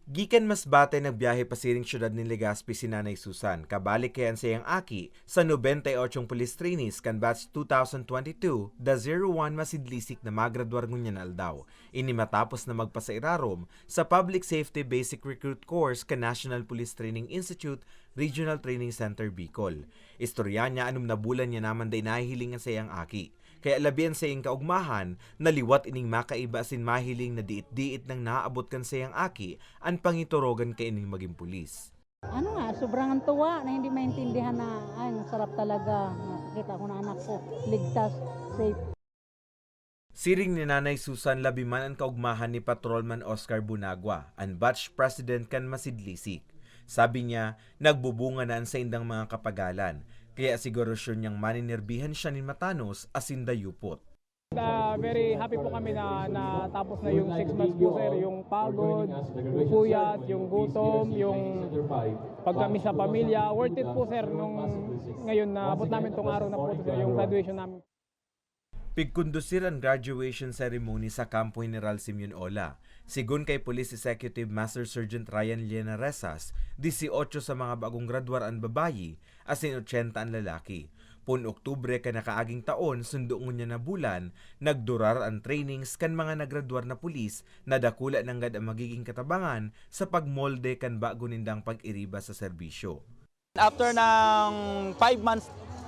Gikan Masbate nagbiyahe pasiring syudad ni Legazpi si Nanay Susan, kabalik kayan siyang aki sa 98 police trainees kan batch 2022, the 01 masidlisik na magradwar ngunyan aldaw. Ini matapos na magpasairarom sa Public Safety Basic Recruit Course kan National Police Training Institute, Regional Training Center, Bicol. Istorya niya anum na bulan niya naman day nahihilingan siyang aki. Kaya labian sa iyang kaugmahan, naliwat ining makaiba sin mahiling na diit-diit nang naabot kan sayang aki ang pangiturogan kay ining maging pulis. Sobrang tuwa na hindi maintindihan na ay sarap talaga. Nakita ko na anak ko ligtas, safe. Siring ni Nanay Susan labiman ang kaugmahan ni Patrolman Oscar Bunagua, ang batch president kan Masidlisik. Sabi niya, nagbubunga na sa indang mga kapagalan, kaya sigurasyon niyang maninirbihan siya ni Matanos asin dayupot. Very happy po kami na natapos na yung 6 months po sir, yung pagod, yung puyat, yung gutom, yung pagkami sa pamilya. Worth it po sir nung ngayon na abot namin tong araw na po sir, yung graduation namin. Pigkondusir ang graduation ceremony sa Campo General Simeon Ola. Sigun kay Police Executive Master Sergeant Ryan Liena Resas, 18 sa mga bagong graduar ang babayi, asin 80 ang lalaki. Pun Oktubre ka nakaaging taon, sundo niya na bulan, nagdurar ang trainings kan mga nagraduar na pulis na dakula ng gad ang magiging katabangan sa pagmolde kan bago nindang pag-iriba sa serbisyo. After ng 5 months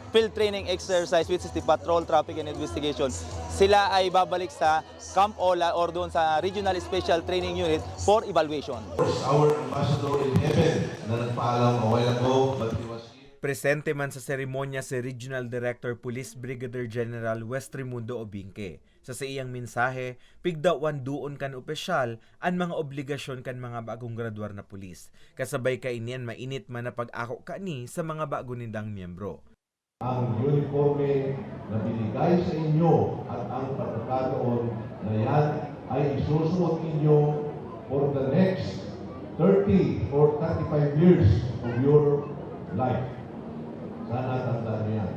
field training exercise, which is the patrol, traffic, and investigation, sila ay babalik sa Camp Ola or doon sa Regional Special Training Unit for evaluation. Our ambassador in heaven na nagpaalam a while ago, but he was here. Presente man sa seremonya si Regional Director Police Brigadier General Westrimundo Obinque. Sa iyang mensahe, pigdawan duon kan opisyal ang mga obligasyon kan mga bagong graduar na pulis. Kasabay kainian mainit man na pag-ako kani sa mga bago nindang miyembro. Ang uniforme na binigay sa inyo at ang pagkakataon na yan ay isusuot ninyo for the next 30 or 35 years of your life. Sana tandaan niyo yan.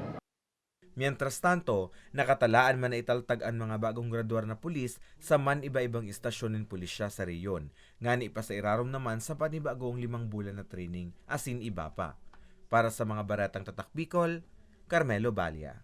Mientras tanto, nakatalaan man na italtag ang mga bagong graduar na pulis sa man iba-ibang istasyon ng pulisya sa reyon. Ngani ipasairarom naman sa panibagong 5 bulan na training asin iba pa. Para sa mga baratang tatak Bicol, Carmelo Balia.